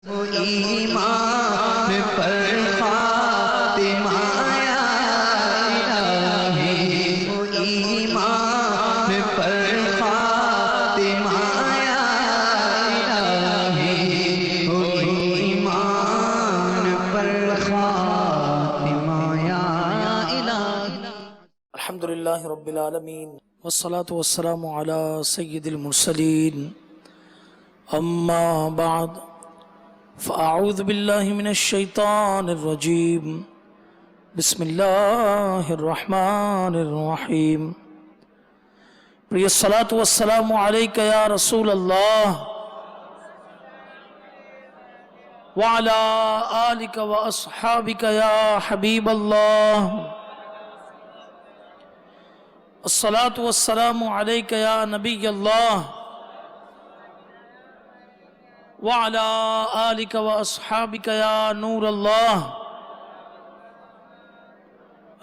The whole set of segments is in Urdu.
ایمان پر خاتمہ یا الہی، ایمان پر خاتمہ یا الہی، ایمان پر خاتمہ یا الہی۔ الحمدللہ رب العالمین والصلاة والسلام علی سید المرسلین، اما بعد فاعوذ باللہ من الشیطان الرجیم، بسم اللہ الرحمن الرحیم۔ پریہ الصلاة والسلام علیکہ یا رسول اللہ وعلی آلکہ واصحابکہ یا حبیب اللہ، الصلاة والسلام علیکہ یا نبی اللہ وعلی آلکہ واصحابکہ یا نور اللہ۔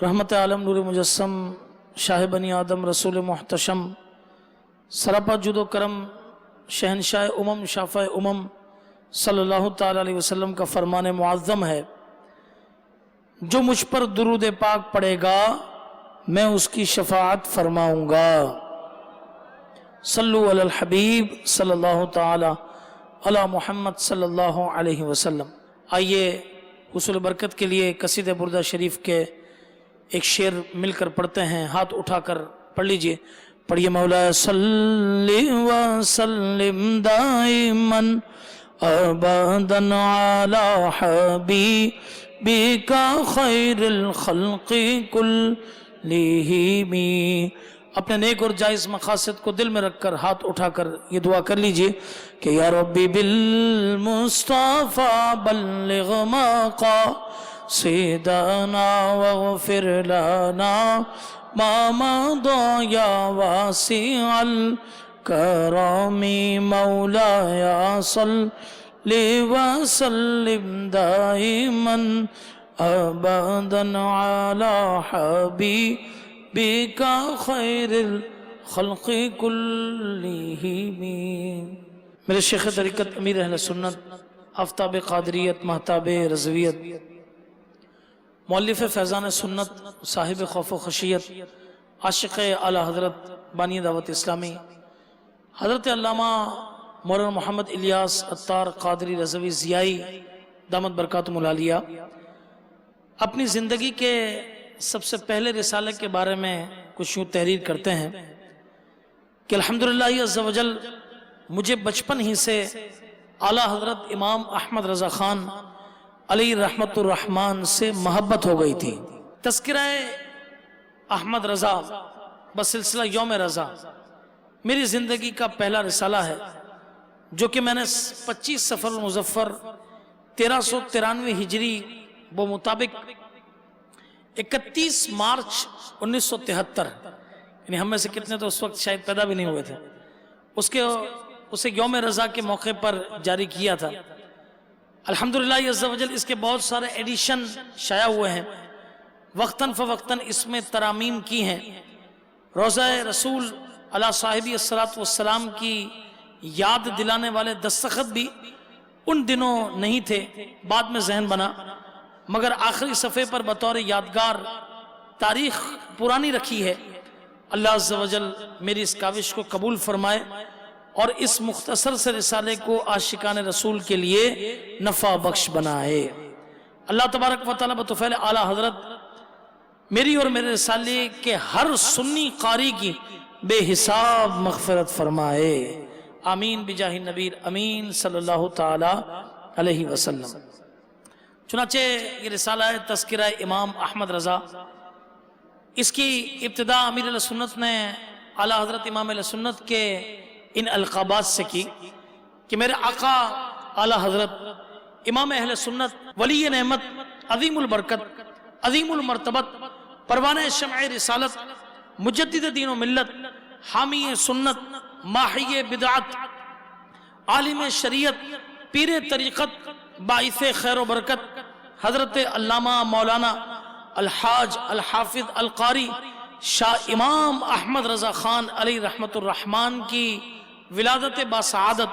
رحمت عالم نور مجسم شاہ بنی آدم رسول محتشم سراپا جود و کرم شہنشاہ شافع صلی اللہ تعالی علیہ وسلم کا فرمان معظم ہے، جو مجھ پر درود پاک پڑھے گا میں اس کی شفاعت فرماؤں گا۔ صلو علی الحبیب صلی اللہ تعالی علی محمد صلی اللہ علیہ وسلم۔ آئیے حصول برکت کے لیے قصیدہ بردہ شریف کے ایک شعر مل کر پڑھتے ہیں، ہاتھ اٹھا کر پڑھ لیجئے، پڑھیے۔ مولا صلی وسلم دائما ابدا علی حبیبک خیر الخلق کلہم۔ اپنے نیک اور جائز مقاصد کو دل میں رکھ کر ہاتھ اٹھا کر یہ دعا کر لیجئے کہ یا ربی بالمصطفیٰ بلغ مقاصدنا واغفر لنا ما مضى یا واسع الکرم۔ مولاي صل وسلم دائما ابدا على حبيبك خير الخلق كلهم۔ میرے شیخ طریقت امیر اہل سنت آفتاب قادریت مہتاب رضویت مؤلف فیضان سنت صاحب خوف و خشیت عاشق اعلی حضرت بانی دعوت اسلامی حضرت علامہ مولانا محمد الیاس عطار قادری رضوی ضیائی دامت برکاتہم العالیہ اپنی زندگی کے سب سے پہلے رسالے کے بارے میں کچھ یوں تحریر کرتے ہیں کہ الحمدللہ عز و جل مجھے بچپن ہی سے اعلیٰ حضرت امام احمد رضا خان علیہ رحمت الرحمن سے محبت ہو گئی تھی۔ تذکرہ احمد رضا بسلسلہ یوم رضا میری زندگی کا پہلا رسالہ ہے، جو کہ میں نے 25 صفر المظفر 1393 ہجری بمطابق 31 مارچ 1973، یعنی ہم میں سے کتنے تو اس وقت شاید پیدا بھی نہیں ہوئے تھے، اسے یوم رضا کے موقع پر جاری کیا تھا۔ الحمدللہ عز و جل اس کے بہت سارے ایڈیشن شائع ہوئے ہیں، وقتاً فوقتاً اس میں ترامیم کی ہیں۔ روضہ رسول علی صاحبی السلام کی یاد دلانے والے دستخط بھی ان دنوں نہیں تھے، بعد میں ذہن بنا، مگر آخری صفحے پر بطور یادگار تاریخ پرانی رکھی ہے۔ اللہ عز و جل میری اس کاوش کو قبول فرمائے اور اس مختصر سے رسالے کو عاشقان رسول کے لیے نفع بخش بنائے۔ اللہ تبارک و تعالیٰ بطفیل اعلیٰ حضرت میری اور میرے رسالے کے ہر سنی قاری کی بے حساب مغفرت فرمائے، آمین بجاہ النبی امین صلی اللہ تعالی علیہ وسلم۔ چنانچہ یہ رسالہ ہے تذکرہ امام احمد رضا، اس کی ابتدا امیر علیہ سنت نے اعلیٰ حضرت امام علیہ سنت کے ان القابات سے کی کہ میرے آقا اعلیٰ حضرت امام اہل سنت ولی نعمت عظیم البرکت عظیم المرتبت پروانہ شمع رسالت مجدد دین و ملت حامی سنت ماحی بدعت عالم شریعت پیر طریقت باعث خیر و برکت حضرت علامہ مولانا الحاج الحافظ القاری شاہ امام احمد رضا خان علیہ رحمت الرحمن کی ولادت باسعادت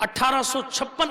1856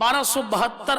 1272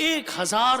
1000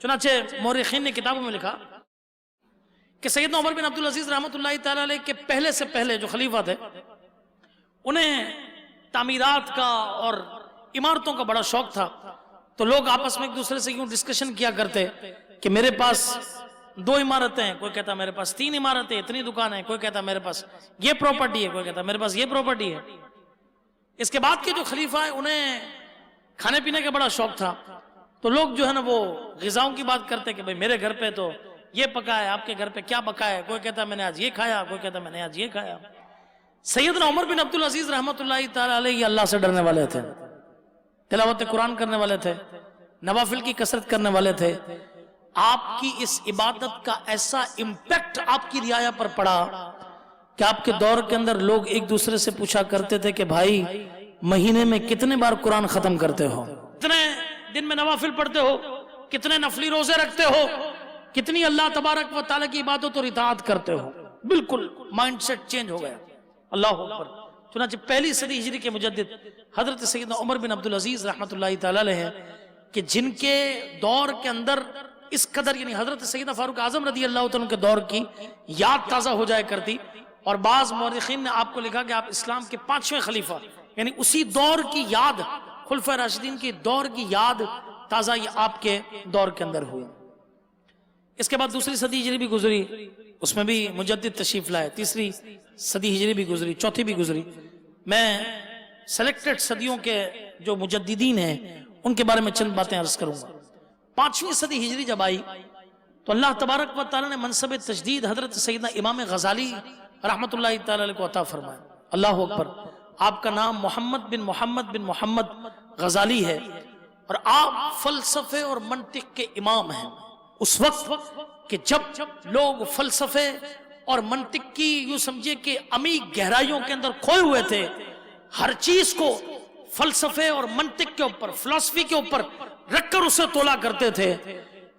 چنانچہ مورخین نے کتابوں میں لکھا کہ سیدنا عمر بن عبدالعزیز رحمۃ اللہ تعالی علیہ کے پہلے سے پہلے جو خلیفہ تھے انہیں تعمیرات کا اور عمارتوں کا بڑا شوق تھا، تو لوگ آپس میں ایک دوسرے سے یوں ڈسکشن کیا کرتے کہ میرے پاس 2 عمارتیں ہیں، کوئی کہتا میرے پاس 3 عمارتیں، اتنی دکان ہے، کوئی کہتا میرے پاس یہ پراپرٹی ہے، کوئی کہتا میرے پاس یہ پراپرٹی ہے۔ اس کے بعد کے جو خلیفہ ہیں انہیں کھانے پینے کا بڑا شوق تھا، تو لوگ جو ہے نا وہ غذاؤں کی بات کرتے کہ بھئی میرے گھر پہ تو یہ پکا ہے، آپ کے گھر پہ کیا پکا ہے، کوئی کہتا میں نے آج یہ کھایا، کوئی کہتا میں نے آج یہ کھایا۔ سیدنا عمر بن عبدالعزیز رحمۃ اللہ تعالی علیہ یہ اللہ سے ڈرنے والے تھے، تلاوت قرآن کرنے والے تھے، نوافل کی کثرت کرنے والے تھے۔ آپ کی اس عبادت کا ایسا امپیکٹ آپ کی رعایا پر پڑا کہ آپ کے دور کے اندر لوگ ایک دوسرے سے پوچھا کرتے تھے کہ بھائی مہینے میں کتنے بار قرآن ختم کرتے ہو، کتنے دن میں نوافل پڑھتے ہو، کتنے نفلی روزے رکھتے ہو، کتنی اللہ تبارک و تعالیٰ کی عبادت اور اطاعت کرتے ہو۔ بالکل مائنڈ سیٹ چینج ہو گیا۔ اللہ اکبر۔ چنانچہ پہلی صدی ہجری کے مجدد حضرت سیدنا عمر بن عبدالعزیز رحمۃ اللہ تعالی علیہ ہیں کہ جن کے دور کے اندر اس قدر، یعنی حضرت سیدنا فاروق اعظم رضی اللہ تعالیٰ کے دور کی یاد تازہ ہو جائے کرتی، اور بعض مورخین نے آپ کو لکھا کہ آپ اسلام کے 5ویں خلیفہ، یعنی اسی دور کی یاد، خلفائے راشدین کی دور کی یاد تازہ یہ آپ کے دور کے اندر ہوئی۔ اس کے بعد دوسری صدی ہجری بھی گزری، اس میں بھی مجدد تشریف لائے، تیسری صدی ہجری بھی گزری، چوتھی بھی گزری۔ میں سلیکٹڈ صدیوں کے جو مجددین ہیں ان کے بارے میں چند باتیں عرض کروں گا۔ 5ویں صدی ہجری جب آئی تو اللہ تبارک و تعالیٰ نے منصب تجدید حضرت سیدنا امام غزالی رحمۃ اللہ تعالی علیہ کو عطا فرمایا۔ اللہ اکبر۔ آپ کا نام محمد بن محمد غزالی ہے، اور آپ فلسفے اور منطق کے امام ہیں۔ اس وقت کہ جب لوگ فلسفے اور منطق کی یوں سمجھے کہ عمیق گہرائیوں کے اندر کھوئے ہوئے تھے، ہر چیز کو فلسفے اور منطق کے اوپر، فلسفی کے اوپر رکھ کر اسے تولا کرتے تھے،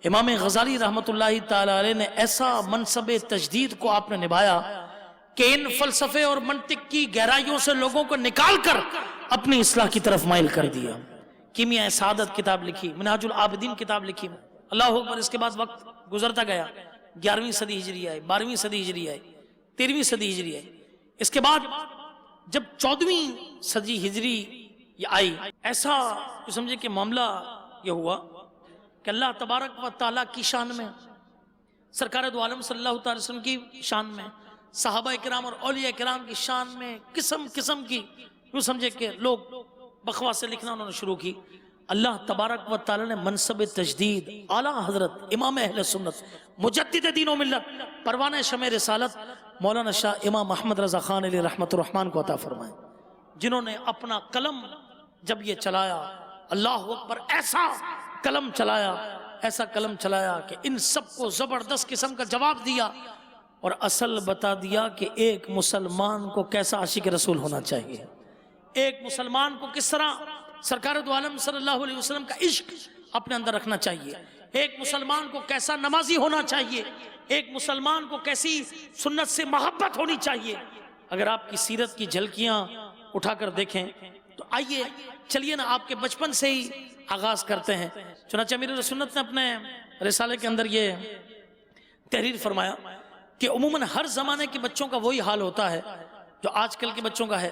امام غزالی رحمۃ اللہ تعالی علیہ نے ایسا منصب تجدید کو آپ نے نبھایا کہ ان فلسفے اور منطق کی گہرائیوں سے لوگوں کو نکال کر اپنی اصلاح کی طرف مائل کر دیا۔ کیمیاء سعادت کتاب لکھی، منہاج العابدین کتاب لکھی۔ اللہ اکبر۔ اس کے بعد وقت گزرتا گیا، 11ویں صدی ہجری آئی، 12ویں صدی ہجری آئی، 13ویں صدی ہجری آئی۔ اس کے بعد جب 14ویں صدی ہجری آئی، ایسا سمجھے کہ معاملہ یہ ہوا کہ اللہ تبارک و تعالیٰ کی شان میں، سرکار دو عالم صلی اللہ تعالی وسلم کی شان میں، صحابہ کرام اور اولیاء کرام کی شان میں قسم قسم کی یوں سمجھے کہ لوگ بکواسیں لکھنا انہوں نے شروع کی۔ اللہ تبارک و تعالی نے منصب تجدید اعلیٰ حضرت امام اہل سنت مجدد دین و ملت پروانہ شمع رسالت مولانا شاہ امام احمد رضا خان علیہ رحمت الرحمن کو عطا فرمائے، جنہوں نے اپنا قلم جب یہ چلایا، اللہ اکبر، ایسا قلم چلایا، ایسا قلم چلایا کہ ان سب کو زبردست قسم کا جواب دیا اور اصل بتا دیا کہ ایک مسلمان کو کیسا عاشق رسول ہونا چاہیے، ایک مسلمان کو کس طرح سرکار دو عالم صلی اللہ علیہ وسلم کا عشق اپنے اندر رکھنا چاہیے، ایک مسلمان کو کیسا نمازی ہونا چاہیے، ایک مسلمان کو کیسی سنت سے محبت ہونی چاہیے۔ اگر آپ کی سیرت کی جھلکیاں اٹھا کر دیکھیں تو آئیے چلیے نا آپ کے بچپن سے ہی آغاز کرتے ہیں۔ چنانچہ امیر سنت نے اپنے رسالے کے اندر یہ تحریر فرمایا کہ عموماً ہر زمانے کے بچوں کا وہی حال ہوتا ہے جو آج کل کے بچوں کا ہے۔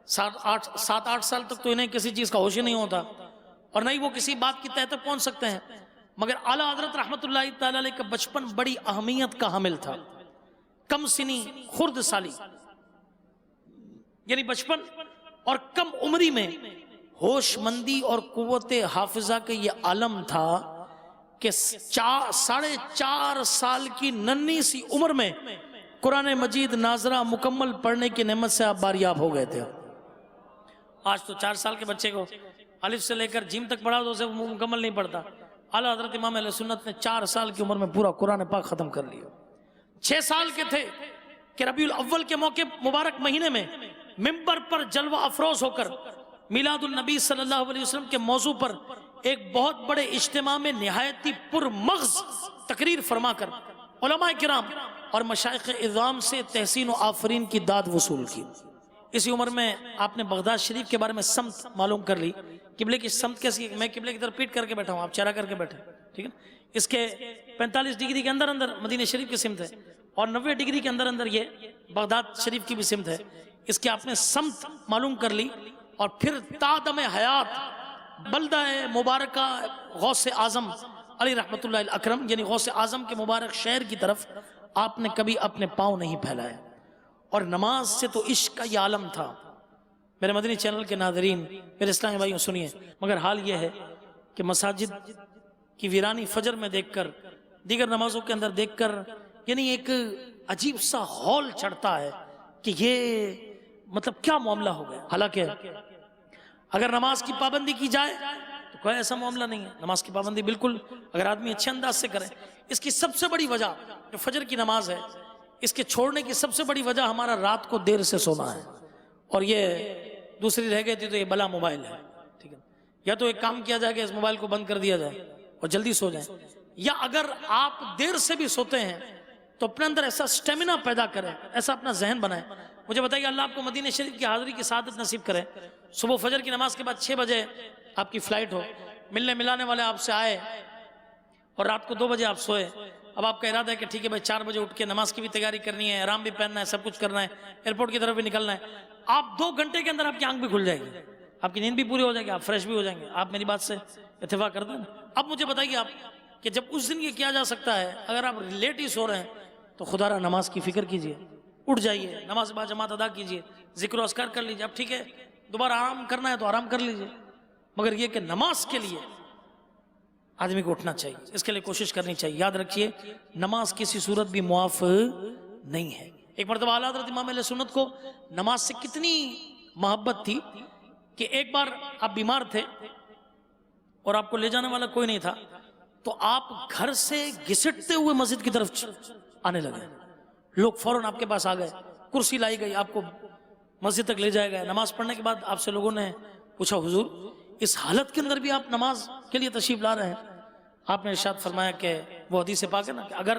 7-8 سال تک تو انہیں کسی چیز کا ہوش ہی نہیں ہوتا اور نہ ہی وہ کسی بات کی تہہ تک پہنچ سکتے ہیں، مگر اعلیٰ حضرت رحمت اللہ تعالی علیہ کا بچپن بڑی اہمیت کا حامل تھا۔ کم سنی خرد سالی، یعنی بچپن اور کم عمری میں ہوش مندی اور قوت حافظہ کا یہ عالم تھا کہ 4.5 سال کی ننھی سی عمر میں قرآن مجید ناظرہ مکمل پڑھنے کی نعمت سے آپ باریاب ہو گئے تھے۔ آج تو 4 سال کے بچے کو الف سے لے کر جیم تک پڑھا تو اسے مکمل نہیں پڑھتا۔ اعلیٰ حضرت امام اہل سنت نے 4 سال کی عمر میں پورا قرآن پاک ختم کر لیا۔ 6 سال کے تھے کہ ربیع الاول کے موقع مبارک مہینے میں منبر پر جلوہ افروز ہو کر میلاد النبی صلی اللہ علیہ وسلم کے موضوع پر ایک بہت بڑے اجتماع میں نہایتی پرمغز تقریر فرما کر علماء کرام اور مشائخ اعظام سے تحسین و آفرین کی داد وصول کی۔ اسی عمر میں آپ نے بغداد شریف کے بارے میں سمت معلوم کر لی، قبلے کی سمت کیسی ہے؟ میں قبلے کی طرف پیٹ کر کے بیٹھا ہوں، آپ چہرہ کر کے بیٹھے، ٹھیک ہے؟ اس کے 45 ڈگری کے اندر اندر مدینہ شریف کی سمت ہے اور 90 ڈگری کے اندر اندر یہ بغداد شریف کی بھی سمت ہے. اس کی آپ نے سمت معلوم کر لی اور پھر تادم حیات بلدہ مبارکہ غوث اعظم علی رحمت اللہ الاکرم یعنی غوث اعظم کے مبارک شہر کی طرف آپ نے کبھی اپنے پاؤں نہیں پھیلائے. اور نماز سے تو عشق کا یہ عالم تھا. میرے مدنی چینل کے ناظرین، میرے اسلامی بھائیوں سنیے، مگر حال یہ ہے کہ مساجد کی ویرانی فجر میں دیکھ کر، دیگر نمازوں کے اندر دیکھ کر، یعنی ایک عجیب سا ہول چڑھتا ہے کہ یہ مطلب کیا معاملہ ہو گیا. حالانکہ اگر نماز کی پابندی کی جائے تو کوئی ایسا معاملہ نہیں ہے. نماز کی پابندی بالکل اگر آدمی اچھے انداز سے کرے. اس کی سب سے بڑی وجہ جو فجر کی نماز ہے، اس کے چھوڑنے کی سب سے بڑی وجہ ہمارا رات کو دیر سے سونا ہے. اور یہ دوسری رہ گئی تھی تو یہ بلا موبائل ہے. ٹھیک ہے، یا تو ایک کام کیا جائے کہ اس موبائل کو بند کر دیا جائے اور جلدی سو جائیں، یا اگر آپ دیر سے بھی سوتے ہیں تو اپنے اندر ایسا سٹیمنا پیدا کریں، ایسا اپنا ذہن بنائیں. مجھے بتائیے اللہ آپ کو مدینہ شریف کی حاضری کی سعادت نصیب کرے. صبح فجر کی نماز کے بعد 6 بجے آپ کی فلائٹ ہو، ملنے ملانے والے آپ سے آئے اور رات کو 2 بجے آپ سوئے. اب آپ کا ارادہ ہے کہ ٹھیک ہے بھائی 4 بجے اٹھ کے نماز کی بھی تیاری کرنی ہے، احرام بھی پہننا ہے، سب کچھ کرنا ہے، ایئرپورٹ کی طرف بھی نکلنا ہے. آپ 2 گھنٹے کے اندر آپ کی آنکھ بھی کھل جائے گی، آپ کی نیند بھی پوری ہو جائے گی، آپ فریش بھی ہو جائیں گے. آپ میری بات سے اتفاق کرتے ہیں. اب مجھے بتائیے آپ کہ جب اس دن یہ کیا جا سکتا ہے، اگر آپ لیٹ ہی سو رہے ہیں تو خدا را نماز کی فکر کیجئے، اٹھ جائیے، نماز با جماعت ادا کیجئے، ذکر و اذکار کر لیجئے. اب ٹھیک ہے دوبارہ آرام کرنا ہے تو آرام کر لیجئے، مگر یہ کہ نماز کے لیے آدمی کو اٹھنا چاہیے، اس کے لیے کوشش کرنی چاہیے. یاد رکھیے نماز کسی صورت بھی معاف نہیں ہے. ایک مرتبہ اعلیٰ حضرت امام اہل سنت کو نماز سے کتنی محبت تھی کہ ایک بار آپ بیمار تھے اور آپ کو لے جانے والا کوئی نہیں تھا، تو آپ گھر سے گھسٹتے ہوئے مسجد کی طرف آنے لگے. لوگ فوراً آپ کے پاس آ گئے، کرسی لائی گئی، آپ کو مسجد تک لے جائے گئے. نماز پڑھنے کے بعد آپ سے لوگوں نے پوچھا حضور اس حالت کے اندر بھی آپ نماز کے لیے تشریف لا رہے ہیں؟ آپ نے ارشاد فرمایا کہ وہ حدیث پاک ہے نا کہ اگر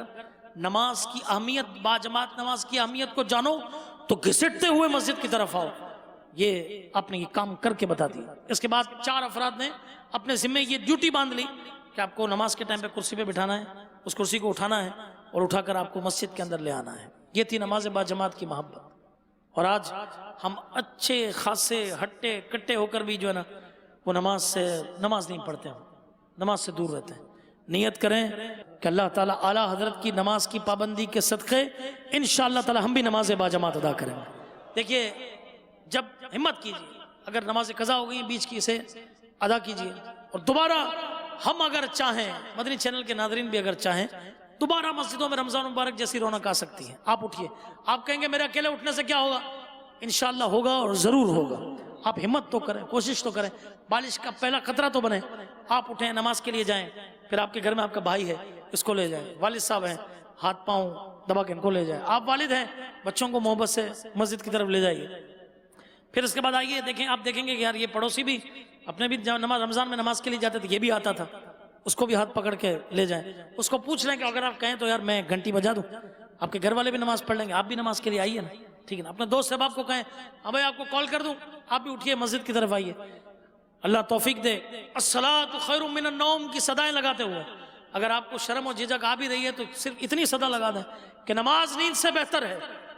نماز کی اہمیت، با جماعت نماز کی اہمیت کو جانو تو گھسٹتے ہوئے مسجد کی طرف آؤ. یہ آپ نے یہ کام کر کے بتا دیا. اس کے بعد 4 افراد نے اپنے ذمے یہ ڈیوٹی باندھ لی کہ آپ کو نماز کے ٹائم پہ کرسی پہ بٹھانا ہے، اس کرسی کو اٹھانا ہے اور اٹھا کر آپ کو مسجد کے اندر لے آنا ہے. یہ تھی نماز با جماعت کی محبت. اور آج ہم اچھے خاصے ہٹے کٹے ہو کر بھی جو ہے نا وہ نماز نہیں پڑھتے ہیں، نماز سے دور رہتے ہیں. نیت کریں کہ اللہ تعالیٰ اعلیٰ حضرت کی نماز کی پابندی کے صدقے انشاءاللہ تعالیٰ ہم بھی نماز با جماعت ادا کریں گے. دیکھیے جب ہمت کیجیے، اگر نماز قضا ہو گئی بیچ کی اسے ادا کیجیے، اور دوبارہ ہم اگر چاہیں، مدنی چینل کے ناظرین بھی اگر چاہیں، دوبارہ مسجدوں میں رمضان مبارک جیسی رونق آ سکتی ہے. آپ اٹھیے. آپ کہیں گے میرے اکیلے اٹھنے سے کیا ہوگا؟ انشاءاللہ ہوگا اور ضرور ہوگا. آپ ہمت تو کریں، کوشش تو کریں، بارش کا پہلا خطرہ تو بنے. آپ اٹھیں، نماز کے لیے جائیں، پھر آپ کے گھر میں آپ کا بھائی ہے اس کو لے جائیں، والد صاحب ہیں ہاتھ پاؤں دبا کے ان کو لے جائیں، آپ والد ہیں بچوں کو محبت سے مسجد کی طرف لے جائیے. پھر اس کے بعد آئیے دیکھیں، آپ دیکھیں گے کہ یار یہ پڑوسی بھی اپنے بھی نماز رمضان میں نماز کے لیے جاتے تھے، یہ بھی آتا تھا، اس کو بھی ہاتھ پکڑ کے لے جائیں. اس کو پوچھ لیں کہ اگر آپ کہیں تو یار میں گھنٹی بجا دوں، آپ کے گھر والے بھی نماز پڑھ لیں گے، آپ بھی نماز کے لیے آئیے نا. ٹھیک ہے نا. اپنے دوست صاحب کو کہیں ہاں بھائی آپ کو کال کر دوں، آپ بھی اٹھیے مسجد کی طرف آئیے. اللہ توفیق دے. الصلاۃ خیر من النوم کی صدائیں لگاتے ہوئے اگر آپ کو شرم و جھجک آ بھی رہی ہے تو صرف اتنی صدا لگا دیں کہ نماز نیند سے بہتر ہے.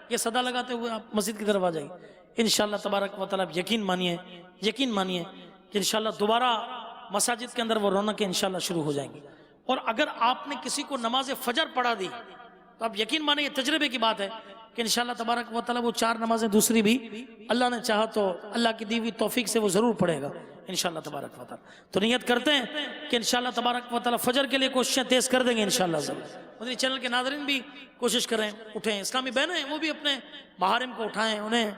یہ صدا لگاتے ہوئے آپ مسجد کی طرف آ جائیے. انشاءاللہ تبارک و تعالیٰ یقین مانیے کہ انشاءاللہ دوبارہ مساجد کے اندر وہ رونقیں انشاءاللہ شروع ہو جائیں گی. اور اگر آپ نے کسی کو نماز فجر پڑھا دی تو آپ یقین مانیں، یہ تجربے کی بات ہے کہ انشاءاللہ تبارک و تعالیٰ وہ 4 نمازیں دوسری بھی اللہ نے چاہا تو اللہ کی دی ہوئی توفیق سے وہ ضرور پڑھے گا انشاءاللہ تبارک و تعالیٰ. تو نیت کرتے ہیں کہ انشاءاللہ تبارک و تعالیٰ فجر کے لیے کوششیں تیز کر دیں گے انشاءاللہ. مدنی چینل کے ناظرین بھی کوشش کریں، اٹھیں. اسلامی بہنیں ہیں وہ بھی اپنے محارم کو اٹھائیں، انہیں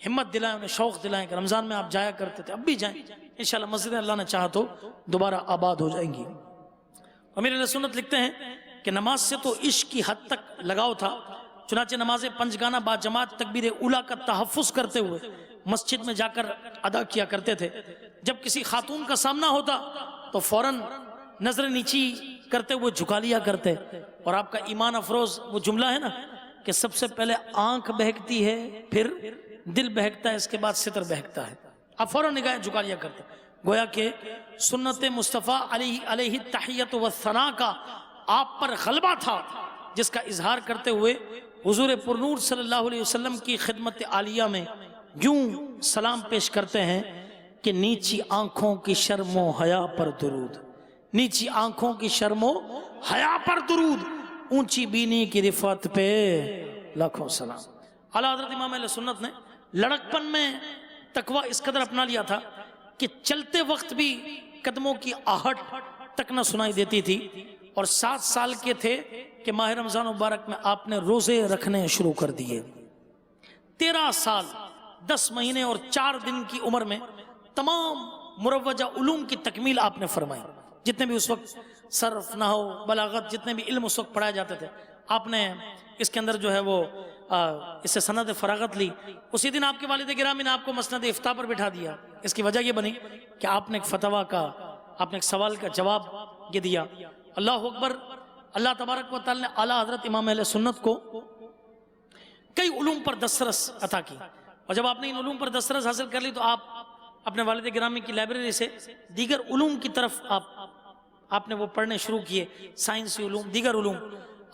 ہمت دلائیں، انہیں شوق دلائیں کہ رمضان میں آپ جایا کرتے تھے، اب بھی جائیں. انشاءاللہ مسجدیں اللہ نے چاہا تو دوبارہ آباد ہو جائیں گی. امیر اہل سنت لکھتے ہیں کہ نماز سے تو عشق کی حد تک لگاؤ تھا، چنانچہ نماز 5 گانا با جماعت تکبیر اولیٰ کا تحفظ کرتے ہوئے مسجد میں جا کر ادا کیا کرتے تھے. جب کسی خاتون کا سامنا ہوتا تو فوراً نظر نیچی کرتے ہوئے جھکا لیا کرتے. اور آپ کا ایمان افروز وہ جملہ ہے نا کہ سب سے پہلے آنکھ بہکتی ہے، پھر دل بہکتا ہے، اس کے بعد ستر بہکتا ہے. آپ فوراً نگاہیں جھکا لیا کرتے. گویا کہ سنت مصطفیٰ علیہ تحیت و ثنا کا آپ پر غلبہ تھا، جس کا اظہار کرتے ہوئے حضور پرنور صلی اللہ علیہ وسلم کی خدمت عالیہ میں یوں سلام پیش کرتے ہیں کہ نیچی آنکھوں کی شرم و حیا پر درود، نیچی آنکھوں کی شرم و حیا پر درود، اونچی بینی کی رفعت پہ لاکھوں سلام۔ اعلیٰ حضرت امام اہل سنت نے لڑکپن میں تقویٰ اس قدر اپنا لیا تھا کہ چلتے وقت بھی قدموں کی آہٹ تک نہ سنائی دیتی تھی، اور 7 سال کے تھے کہ ماہ رمضان مبارک میں آپ نے روزے رکھنے شروع کر دیے۔ 13 سال 10 مہینے اور 4 دن کی عمر میں تمام مروجہ علوم کی تکمیل آپ نے فرمائی۔ جتنے بھی اس وقت صرف، نحو، بلاغت، جتنے بھی علم اس وقت پڑھائے جاتے تھے، آپ نے اس کے اندر جو ہے وہ اس سے سند فراغت لی۔ اسی دن آپ کے والد گرامی نے آپ کو مسند افتاء پر بٹھا دیا۔ اس کی وجہ یہ بنی کہ آپ نے ایک فتویٰ کا، آپ نے ایک سوال کا جواب یہ دیا۔ اللہ اکبر۔ اللہ تبارک و تعالی نے اعلیٰ حضرت امام اہل سنت کو کئی علوم پر دسترس عطا کی، اور جب آپ نے ان علوم پر دسترس حاصل کر لی تو آپ اپنے والد گرامی کی لائبریری سے دیگر علوم کی طرف آپ نے وہ پڑھنے شروع کیے، سائنسی علوم، دیگر علوم۔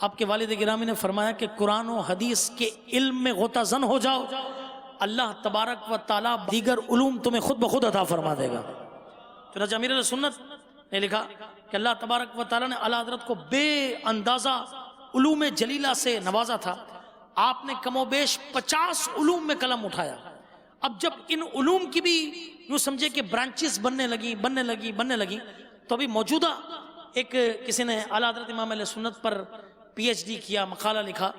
آپ کے والد گرامی نے فرمایا کہ قرآن و حدیث کے علم میں غوطہ زن ہو جاؤ، اللہ تبارک و تعالی دیگر علوم تمہیں خود بخود عطا فرما دے گا۔ چنانچہ امیر اہل سنت نے لکھا کہ اللہ تبارک و تعالی نے اعلیٰ حضرت کو بے اندازہ علوم جلیلہ سے نوازا تھا۔ آپ نے کم و بیش 50 علوم میں قلم اٹھایا۔ اب جب ان علوم کی بھی یوں سمجھے کہ برانچز بننے لگی تو ابھی موجودہ ایک کسی نے اعلیٰ حضرت امام اہل سنت پر پی ایچ ڈی کیا، مقالہ لکھا،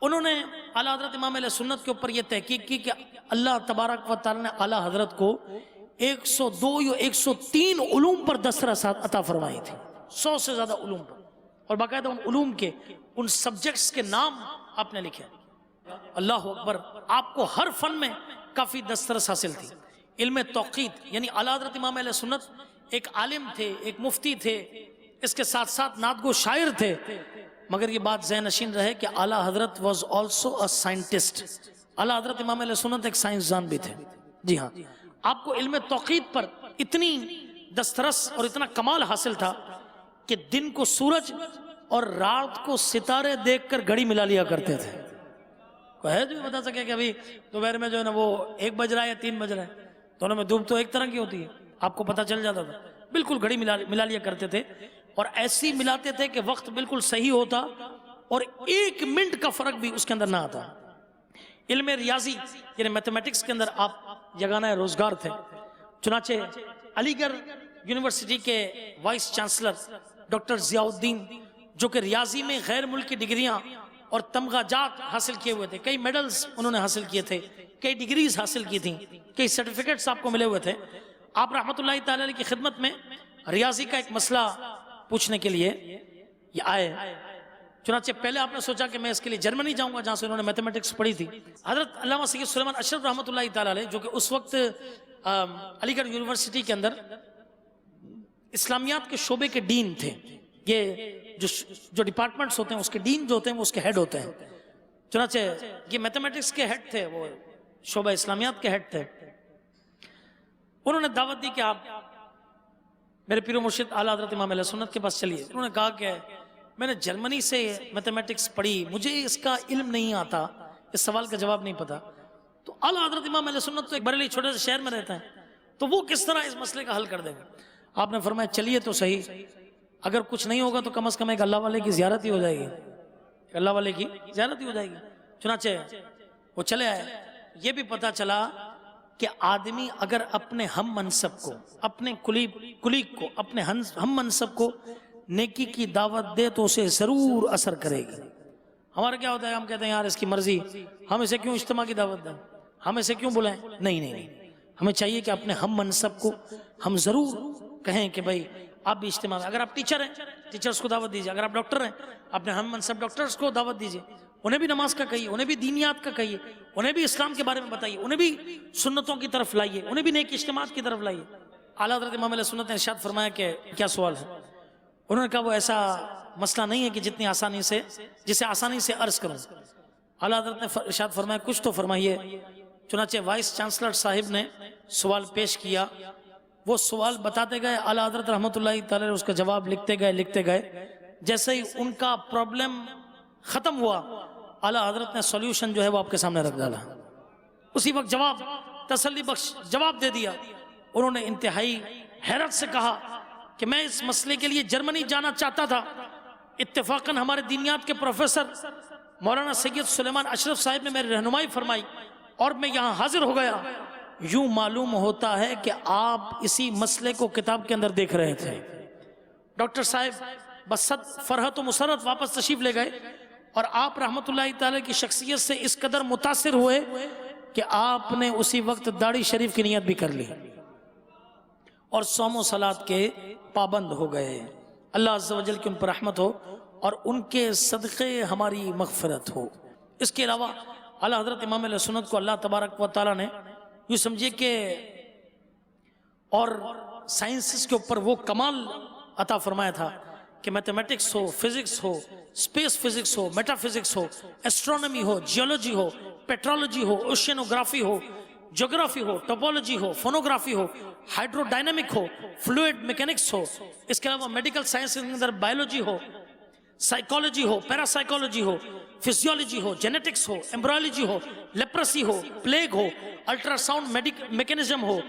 انہوں نے اعلیٰ حضرت امام اہل سنت کے اوپر یہ تحقیق کی کہ اللہ تبارک و تعالی نے اعلیٰ حضرت کو 102 یا 103 علوم پر دسترس عطا فرمائی تھی، 100 سے زیادہ علوم پر، اور باقاعدہ ان علوم کے، ان سبجیکٹس کے نام آپ نے لکھے۔ اللہ اکبر۔ آپ کو ہر فن میں کافی دسترس حاصل تھی۔ علم توقیت، یعنی اعلیٰ حضرت امام اہل سنت ایک عالم تھے، ایک مفتی تھے، اس کے ساتھ ساتھ نعت گو شاعر تھے، مگر یہ بات ذہن نشین رہے کہ اعلیٰ حضرت واز آلسو اے سائنٹسٹ۔ اعلیٰ حضرت امام اہل سنت ایک سائنسدان بھی تھے۔ جی ہاں، آپ کو علم توقیت پر اتنی دسترس اور اتنا کمال حاصل تھا کہ دن کو سورج اور رات کو ستارے دیکھ کر گھڑی ملا لیا کرتے تھے۔ کوئی ہے جو بتا سکے کہ ابھی دوپہر میں جو ہے نا وہ 1 بج رہا ہے یا 3 بج رہا ہے، دونوں میں دھوپ تو ایک طرح کی ہوتی ہے، آپ کو پتہ چل جاتا تھا۔ بالکل گھڑی ملا لیا کرتے تھے، اور ایسی ملاتے تھے کہ وقت بالکل صحیح ہوتا اور 1 منٹ کا فرق بھی اس کے اندر نہ آتا۔ علم ریاضی یعنی میتھمیٹکس کے اندر آپ یگانہ روزگار تھے۔ چنانچہ علی گڑھ یونیورسٹی کے وائس چانسلر ڈاکٹر ضیاء الدین، جو کہ ریاضی میں غیر ملکی ڈگریاں اور تمغہ جات حاصل کیے ہوئے تھے، کئی میڈلز انہوں نے حاصل کیے تھے، کئی ڈگریز حاصل کی تھیں، کئی سرٹیفکیٹس آپ کو ملے ہوئے تھے۔ آپ رحمۃ اللہ تعالی علیہ کی خدمت میں ریاضی کا ایک مسئلہ پوچھنے کے لیے یہ آئے۔ چنانچہ پہلے آپ نے سوچا کہ میں اس کے لیے جرمنی جاؤں گا، جہاں سے انہوں نے میتھمیٹکس پڑھی تھی۔ حضرت علامہ سید سلیمان اشرف رحمۃ اللہ تعالی علیہ، جو کہ اس وقت علی گڑھ یونیورسٹی کے اندر اسلامیات کے شعبے کے ڈین تھے، یہ جو ڈپارٹمنٹس ہوتے ہیں اس کے ڈین جو ہوتے ہیں وہ اس کے ہیڈ ہوتے ہیں۔ چنانچہ یہ میتھمیٹکس کے ہیڈ تھے، وہ شعبہ اسلامیات کے ہیڈ تھے۔ انہوں نے دعوت دی کہ آپ میرے پیر و مرشد اعلیٰ حضرت امام اہل سنت کے پاس چلیے۔ انہوں نے کہا کہ میں نے جرمنی سے میتھمیٹکس پڑھی، مجھے اس کا علم نہیں آتا، اس سوال کا جواب نہیں پتا۔ تو اعلیٰ حضرت امام اہل سنت تو ایک بریلی چھوٹے سے شہر میں رہتا ہے، تو وہ کس طرح اس مسئلے کا حل کر دیں گے؟ آپ نے فرمایا چلیے تو صحیح، اگر کچھ نہیں ہوگا تو کم از کم ایک اللہ والے کی زیارت ہی ہو جائے گی، اللہ والے کی زیارت ہی ہو جائے گی۔ چنانچہ وہ چلے آئے۔ یہ بھی پتا چلا کہ آدمی اگر اپنے ہم منصب کو، اپنے کلیگ کو، اپنے ہم منصب کو نیکی کی دعوت دے تو اسے ضرور اثر کرے گی۔ ہمارا کیا ہوتا ہے، ہم کہتے ہیں یار اس کی مرضی، ہم اسے کیوں اجتماع کی دعوت دیں، ہم اسے کیوں بلائیں؟ نہیں، ہمیں چاہیے کہ اپنے ہم منصب کو ہم ضرور کہیں کہ بھائی آپ بھی اجتماع میں، اگر آپ ٹیچر ہیں ٹیچرز کو دعوت دیجیے، اگر آپ ڈاکٹر ہیں اپنے ہم منصب ڈاکٹرز کو دعوت دیجیے، انہیں بھی نماز کا کہیے، انہیں بھی دینیات کا کہیے، انہیں بھی اسلام کے بارے میں بتائیے، انہیں بھی سنتوں کی طرف لائیے، انہیں بھی نیک اجتماعات کی طرف لائیے۔ اعلیٰ حضرت امام علیہ سنت نے ارشاد فرمایا کہ کیا سوال ہے؟ انہوں نے کہا وہ ایسا مسئلہ نہیں ہے کہ جسے آسانی سے عرض کروں۔ اعلیٰ حضرت نے ارشاد فرمایا کچھ تو فرمائیے۔ چنانچہ وائس چانسلر صاحب نے سوال پیش کیا وہ سوال بتاتے گئے، اعلیٰ حضرت رحمۃ اللہ تعالی اس کا جواب لکھتے گئے. جیسے ہی ان کا پرابلم ختم ہوا، اعلیٰ حضرت نے سولوشن جو ہے وہ آپ کے سامنے رکھ ڈالا. اسی وقت جواب تسلی بخش جواب دے دیا. انہوں نے انتہائی حیرت سے کہا کہ میں اس مسئلے کے لیے جرمنی جانا چاہتا تھا. اتفاقاً ہمارے دینیات کے پروفیسر مولانا سید سلیمان اشرف صاحب نے میری رہنمائی فرمائی اور میں یہاں حاضر ہو گیا. یوں معلوم ہوتا ہے کہ آپ اسی مسئلے کو کتاب کے اندر دیکھ رہے تھے. ڈاکٹر صاحب بس فرحت و مسرت واپس تشریف لے گئے اور آپ رحمت اللہ تعالی کی شخصیت سے اس قدر متاثر ہوئے کہ آپ نے اسی وقت داڑھی شریف کی نیت بھی کر لی اور صوم و صلات کے پابند ہو گئے. اللہ عز و جل کی ان پر رحمت ہو اور ان کے صدقے ہماری مغفرت ہو. اس کے علاوہ اعلیٰ حضرت امام علیہ سنت کو اللہ تبارک و تعالیٰ نے یوں سمجھیے کہ اور سائنسز کے اوپر وہ کمال عطا فرمایا تھا کہ میتھمیٹکس ہو، فزکس ہو، اسپیس فزکس ہو، میٹا فزکس ہو، ایسٹرونومی ہو، جیولوجی ہو، پیٹرولوجی ہو، اوشینوگرافی ہو، جغرافی ہو، ٹوپولوجی ہو، فونوگرافی ہو، ہائیڈرو ڈائنامک ہو، فلوئڈ میکینکس ہو. اس کے علاوہ میڈیکل سائنس کے اندر بایولوجی ہو، سائیکالوجی ہو، پیرا سائیکالوجی ہو، فزیولوجی ہو، جینیٹکس ہو، ایمبرائیولوجی ہو، لیپرسی ہو، پلیگ ہو، الٹرا ساؤنڈ میکینزم ہو،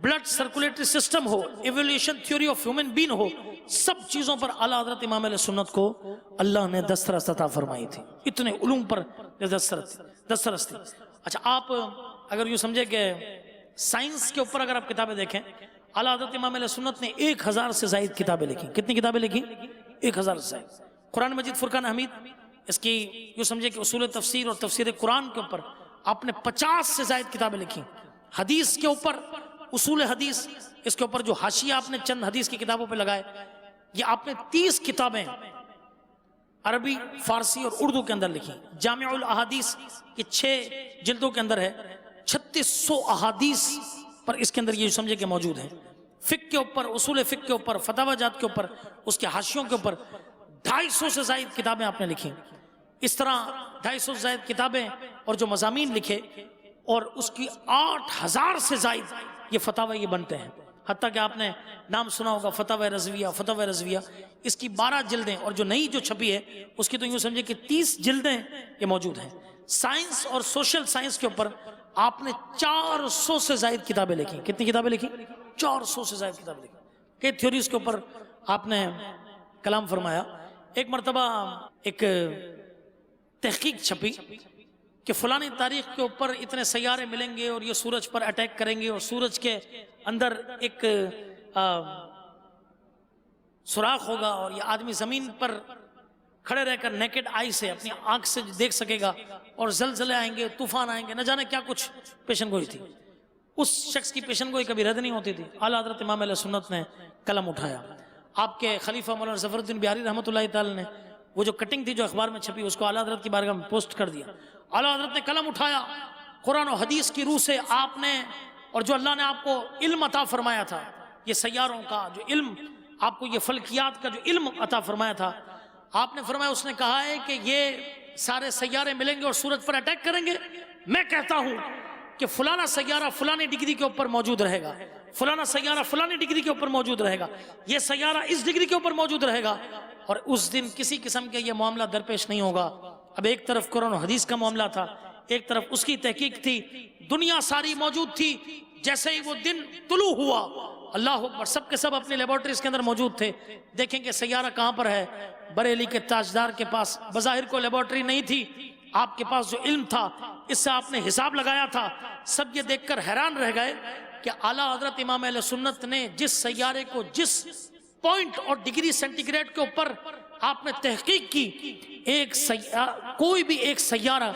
بلڈ سرکولیٹری سسٹم ہو، ایولیوشن تھیوری آف ہیومن بین ہو. سب چیزوں پر اعلیٰ حضرت امام علیہ سنت کو اللہ نے دسترس عطا فرمائی تھی. اتنے علوم پر دسترس تھی. اچھا آپ اگر یوں سمجھے کہ سائنس کے اوپر اگر آپ کتابیں دیکھیں، اعلیٰ حضرت امام علیہ سنت نے 1000 سے زائد کتابیں لکھی. کتنی کتابیں لکھی؟ 1000 سے زائد. قرآن مجید فرقان حمید، اس کی یوں سمجھے کہ اصول تفسیر اور تفسیر قرآن کے اوپر آپ نے 50 سے زائد کتابیں لکھی. حدیث کے اوپر اصول حدیث، اس کے اوپر جو حاشیہ آپ نے چند حدیث کی کتابوں پہ لگائے، یہ آپ نے 30 کتابیں عربی، فارسی اور اردو کے اندر لکھی. جامع الاحادیث کی 6 جلدوں کے اندر ہے. 3600 احادیث پر اس کے اندر یہ سمجھے کہ موجود ہیں. فقہ کے اوپر، اصول فقہ کے اوپر، فتاوی جات کے اوپر، اس کے حاشیوں کے اوپر 250 سے زائد کتابیں آپ نے لکھی. اس طرح 250 سے زائد کتابیں اور جو مضامین لکھے، اور اس کی 8000 سے زائد یہ فتاوی یہ بنتے ہیں. حتیٰ کہ آپ نے نام سنا ہوگا فتاوی رضویہ، اس کی 12 جلدیں، اور جو نئی جو چھپی ہے اس کی تو یوں سمجھے کہ 30 جلدیں یہ موجود ہیں. سائنس اور سوشل سائنس کے اوپر آپ نے 400 سے زائد کتابیں لکھی. کتنی کتابیں لکھی؟ 400 سے زائد کتابیں لکھی. کئی تھیوریز کے اوپر آپ نے کلام فرمایا. ایک مرتبہ ایک تحقیق چھپی کہ فلانی تاریخ کے اوپر اتنے سیارے ملیں گے اور یہ سورج پر اٹیک کریں گے، اور سورج کے اندر ایک سوراخ ہوگا اور یہ آدمی زمین پر کھڑے رہ کر نیکڈ آئی سے اپنی آنکھ سے دیکھ سکے گا، اور زلزلے آئیں گے، طوفان آئیں گے، نہ جانے کیا کچھ پیشن گوئی تھی. اس شخص کی پیشن گوئی کبھی رد نہیں ہوتی تھی. اعلیٰ حضرت امام علیہ سنت نے قلم اٹھایا. آپ کے خلیفہ مولانا ظفر الدین بہاری رحمۃ اللہ تعالی نے وہ جو کٹنگ تھی جو اخبار میں چھپی، اس کو اعلیٰ حضرت کی بارگاہ میں پوسٹ کر دیا. اعلیٰ حضرت نے قلم اٹھایا. قرآن و حدیث کی روح سے آپ نے، اور جو اللہ نے آپ کو علم عطا فرمایا تھا، یہ سیاروں کا جو علم، آپ کو یہ فلکیات کا جو علم عطا فرمایا تھا، آپ نے فرمایا، اس نے کہا ہے کہ یہ سارے سیارے ملیں گے اور سورج پر اٹیک کریں گے. میں کہتا ہوں کہ فلانا سیارہ فلانی ڈگری کے اوپر موجود رہے گا، فلانا سیارہ فلانی ڈگری کے اوپر موجود رہے گا، یہ سیارہ اس ڈگری کے اوپر موجود رہے گا، اور اس دن کسی قسم کے یہ معاملہ درپیش نہیں ہوگا. اب ایک طرف قرآن و حدیث کا معاملہ تھا، ایک طرف اس کی تحقیق تھی، دنیا ساری موجود تھی. جیسے ہی وہ دن طلوع ہوا، اللہ اکبر، سب کے سب اپنی لیبارٹریز کے اندر موجود تھے. دیکھیں کہ سیارہ کہاں پر ہے. بریلی کے تاجدار کے پاس بظاہر کو لیبارٹری نہیں تھی، آپ کے پاس جو علم تھا اس سے آپ نے حساب لگایا تھا. سب یہ دیکھ کر حیران رہ گئے کہ اعلیٰ حضرت امام اہل سنت نے جس سیارے کو جس پوائنٹ اور ڈگری سینٹی گریڈ کے اوپر آپ نے تحقیق کی، کوئی بھی ایک سیارہ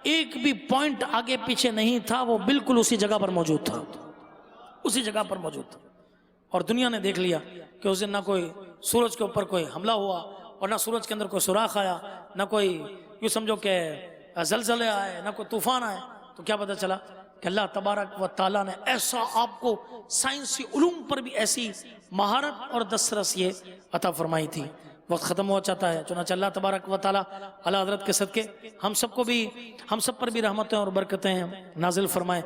ایک بھی پوائنٹ آگے پیچھے نہیں تھا، وہ بالکل اسی جگہ پر موجود تھا، اسی جگہ پر موجود تھا. اور دنیا نے دیکھ لیا کہ اس دن نہ کوئی سورج کے اوپر کوئی حملہ ہوا، اور نہ سورج کے اندر کوئی سوراخ آیا، نہ کوئی یوں سمجھو کہ زلزلے آئے، نہ کوئی طوفان آئے. تو کیا پتہ چلا کہ اللہ تبارک و تعالیٰ نے ایسا آپ کو سائنسی علوم پر بھی ایسی مہارت اور دسترس یہ عطا فرمائی تھی. وقت ختم ہوا چاہتا ہے، چنانچہ اللہ تبارک و تعالیٰ اعلیٰ حضرت کے صدقے ہم سب پر بھی رحمتیں اور برکتیں نازل فرمائے.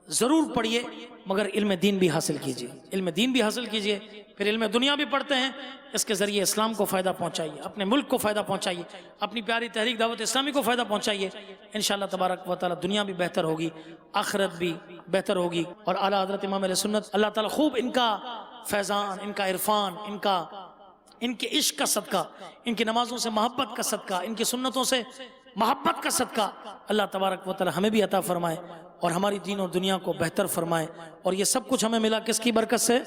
ضرور پڑھیے مگر علم دین بھی حاصل کیجیے، علم دین بھی حاصل کیجیے، پھر علم دنیا بھی پڑھتے ہیں، اس کے ذریعے اسلام کو فائدہ پہنچائیے، اپنے ملک کو فائدہ پہنچائیے، اپنی پیاری تحریک دعوت اسلامی کو فائدہ پہنچائیے، انشاءاللہ تبارک و تعالی دنیا بھی بہتر ہوگی، آخرت بھی بہتر ہوگی۔ اور اعلیٰ حضرت امام علیہ سنت اللہ تعالیٰ خوب ان کا فیضان، ان کا عرفان، ان کے عشق کا صدقہ، ان کی نمازوں سے محبت کا صدقہ، ان کی سنتوں سے محبت کا صدقہ اللہ تبارک و تعالی ہمیں بھی عطا فرمائے اور ہماری دین اور دنیا کو بہتر فرمائے۔ اور یہ سب کچھ ہمیں ملا کس کی برکت سے؟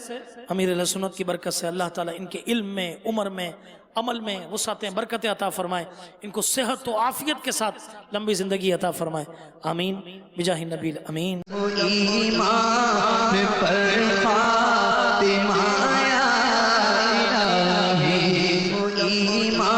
امیر اہل سنت کی برکت سے۔ اللہ تعالیٰ ان کے علم میں، عمر میں، عمل میں وسعتیں، برکتیں عطا فرمائے، ان کو صحت و عافیت کے ساتھ لمبی زندگی عطا فرمائے، آمین بجاہ النبی الامین۔ ایمان پر خاتمہ یا الہی، ایمان